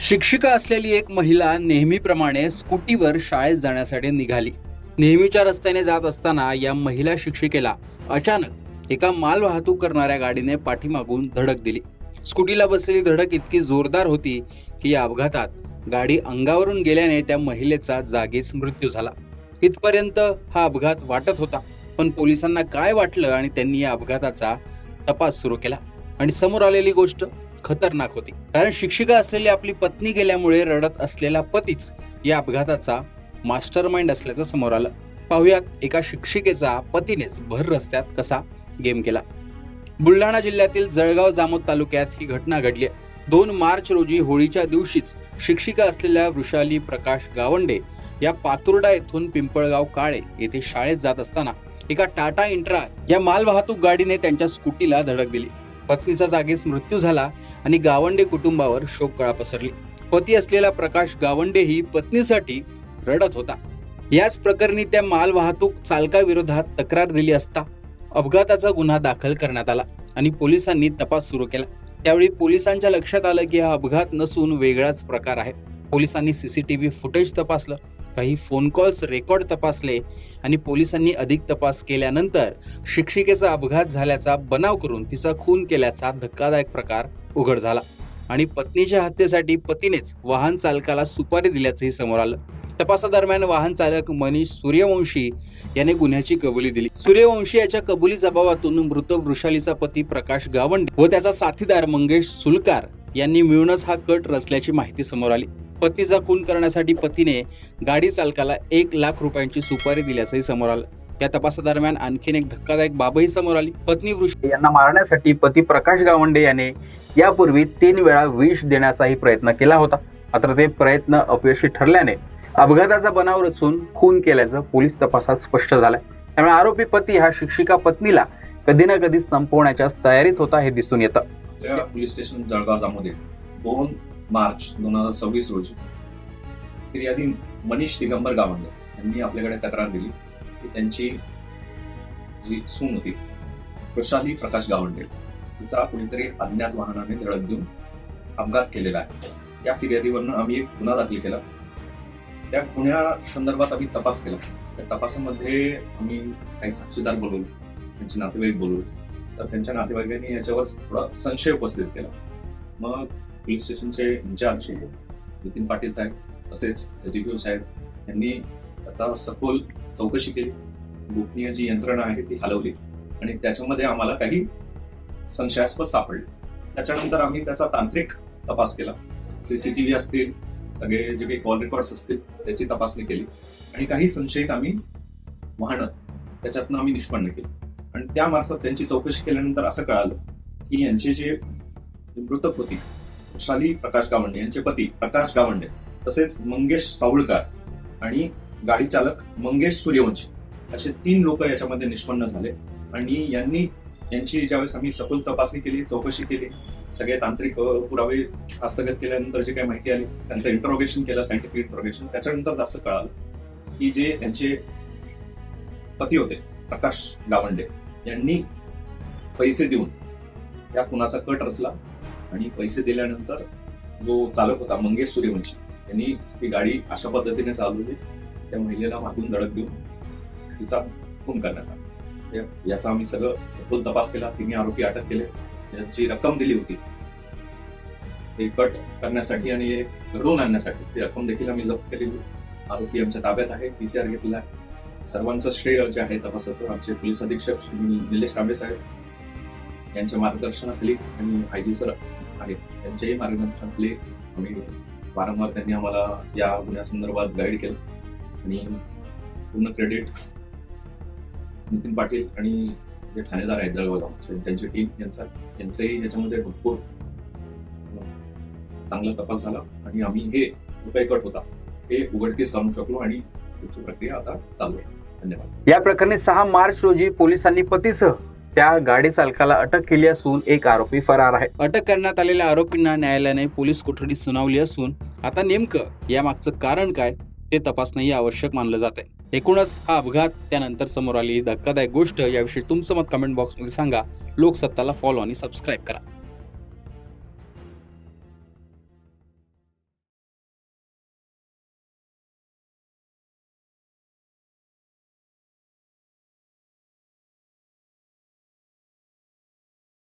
शिक्षिका असलेली एक महिला नेहमीप्रमाणे स्कूटीवर शाळेत जाण्यासाठी निघाली. नेहमीच्या रस्त्याने जात असताना या महिला शिक्षिकेला अचानक एका माल वाहतूक करणाऱ्या गाडीने पाठीमागून धडक दिली. स्कूटीला बसलेली धडक इतकी जोरदार होती की या अपघातात गाडी अंगावरून गेल्याने त्या महिलेचा जागीच मृत्यू झाला. इथपर्यंत हा अपघात वाटत होता, पण पोलिसांना काय वाटलं आणि त्यांनी या अपघाताचा तपास सुरू केला. आणि समोर आलेली गोष्ट खतरनाक होती, कारण शिक्षिका असलेली आपली पत्नी गेल्यामुळे रडत असलेला पतीच या अपघाताचा मास्टरमाइंड असल्याचं समोर आलं. पाहुयात एका शिक्षिकेचा पतीनेच भर रस्त्यात कसा गेम केला. बुलढाणा जिल्ह्यातील जळगाव जामोद तालुक्यात ही घटना घडली. 2 मार्च रोजी होळीच्या दिवशीच शिक्षिका असलेल्या वृषाली प्रकाश गावंडे या पातुर्डा येथून पिंपळगाव काळे येथे शाळेत जात असताना एका टाटा इंट्रा या मालवाहतूक गाडीने त्यांच्या स्कूटीला धडक दिली. पत्नीचा जागीच मृत्यू झाला आणि गावंडे कुटुंबावर शोककळा पसरली. पती असलेला प्रकाश गावंडे ही पत्नीसाठी रडत होता. याच प्रकरणी त्या मालवाहतूक चालकाविरोधात तक्रार दिली असता अपघाताचा गुन्हा दाखल करण्यात आला आणि पोलिसांनी तपास सुरू केला. त्यावेळी पोलिसांच्या लक्षात आलं की हा अपघात नसून वेगळाच प्रकार आहे. पोलिसांनी सीसीटीव्ही फुटेज तपासलं, काही फोन कॉल्स रेकॉर्ड तपासले आणि पोलिसांनी अधिक तपास केल्यानंतर शिक्षिकेचा अपघात झाल्याचा बनाव करून तिचा खून केल्याचा धक्कादायक प्रकार उघड झाला आणि पत्नीच्या हत्येसाठी पतीनेच वाहन चालकाला सुपारी दिल्याचंही समोर आलं. तपासादरम्यान वाहन चालक मनीष सूर्यवंशी याने गुन्ह्याची कबुली दिली. सूर्यवंशी याच्या कबुली जबाबातून मृत वृषालीचा पती प्रकाश गावंडे व त्याचा साथीदार मंगेश सुलकार यांनी मिळूनच हा कट रचल्याची माहिती समोर आली. पत्नीचा खून करण्यासाठी पतीने गाडी चालकाला 1 लाख रुपयांची सुपारी दिल्याचंही समोर आलं. त्या तपासादरम्यान आणखीन एक धक्कादायक बाबही समोर आली. पत्नी वृषाली यांना मारण्यासाठी पती प्रकाश गावंडे याने यापूर्वी 3 वेळा विष देण्याचाही प्रयत्न केला होता. मात्र ते प्रयत्न अपयशी ठरल्याने अपघाताचा बनाव रचून खून केल्याचं पोलीस तपासात स्पष्ट झालंय. त्यामुळे आरोपी पती हा शिक्षिका पत्नीला कधी ना कधी संपवण्याच्या तयारीत होता हे दिसून येतं. पोलीस स्टेशन जळगाव जामोदे 2 मार्च 2026 रोजी फिर्यादी मनीष दिगंबर गावंडे यांनी आपल्याकडे तक्रार दिली की त्यांची जी सून होती वृषाली प्रकाश गावंडे तिचा कुणीतरी अज्ञात वाहनाने धडक देऊन अपघात केलेला आहे. या फिर्यादीवरून आम्ही एक गुन्हा दाखल केला. त्या गुन्ह्या संदर्भात आम्ही तपास केला. त्या तपासामध्ये आम्ही काही साक्षीदार बोलवले, त्यांचे नातेवाईक बोलवले. तर त्यांच्या नातेवाईकांनी याच्यावर थोडा संशय उपस्थित केला. मग पोलीस स्टेशनचे इन्चार्ज नितीन पाटील साहेब तसेच SDPO साहेब यांनी त्याचा सखोल चौकशी केली. गोपनीय जी यंत्रणा आहे ती हलवली आणि त्याच्यामध्ये आम्हाला काही संशयास्पद सापडले. त्याच्यानंतर आम्ही त्याचा तांत्रिक तपास केला. CCTV असतील, सगळे जे काही कॉल रेकॉर्ड्स असतील त्याची तपासणी केली आणि काही संशयित आम्ही वाहनं त्याच्यातनं आम्ही निष्पन्न केली. आणि त्यामार्फत त्यांची चौकशी केल्यानंतर असं कळालं की यांचे जे मृतक होती वृषाली प्रकाश गावंडे, यांचे पती प्रकाश गावंडे तसेच मंगेश सावळकर आणि गाडी चालक मंगेश सूर्यवंशी असे 3 लोक याच्यामध्ये निष्पन्न झाले. आणि यांची ज्यावेळेस आम्ही सखोल तपासणी केली, चौकशी केली, सगळे तांत्रिक पुरावे हस्तगत केल्यानंतर जे काही माहिती आली त्यांचं इंटरोगेशन केलं, सायंटिफिक इंटरोगेशन. त्याच्यानंतर जास्त कळालं की जे त्यांचे पती होते प्रकाश गावंडे यांनी पैसे देऊन या खुनाचा कट रचला आणि पैसे दिल्यानंतर जो चालक होता मंगेश सूर्यवंशी यांनी ती गाडी अशा पद्धतीने चालवली, त्या महिलेला मागून धडक देऊन तिचा खून करण्यात आला. याचा आम्ही सगळं सखोल तपास केला. 3 आरोपी अटक केले. जी रक्कम दिली होती ते कट करण्यासाठी आणि घडवून आणण्यासाठी ती रक्कम देखील आम्ही जप्त केलेली. आरोपी आमच्या ताब्यात आहे, PCR घेतलेला आहे. सर्वांचं श्रेय जे आहे तपासाचं आमचे पोलीस अधीक्षक निलेश तांबे साहेब यांच्या मार्गदर्शनाखाली आणि IG सर आहेत त्यांच्याही मार्गदर्शनाखाली आम्ही वारंवार त्यांनी आम्हाला या गुन्ह्यासंदर्भात गाईड केलं. आणि पूर्ण क्रेडिट नितीन पाटील आणि जे ठाणेदार आहेत जळगाव त्यांची टीम यांचाही याच्यामध्ये भरपूर चांगला तपास झाला आणि आम्ही हे जो काही कट होता हे उघडकीस आणू शकलो आणि पुढची प्रक्रिया आता चालू आहे. धन्यवाद. या प्रकरणी 6 मार्च रोजी पोलिसांनी पतीसह त्या गाडी चालकाला अटक केली असून एक आरोपी फरार आहे. अटक करण्यात आलेल्या आरोपींना न्यायालयाने पोलीस कोठडी सुनावली असून आता नेमकं यामागचं कारण काय ते तपासणंही आवश्यक मानलं जात आहे. एकूणच हा अपघात त्यानंतर समोर आली धक्कादायक गोष्ट याविषयी तुमचं मत कमेंट बॉक्समध्ये सांगा. लोकसत्ताला फॉलो आणि सबस्क्राईब करा.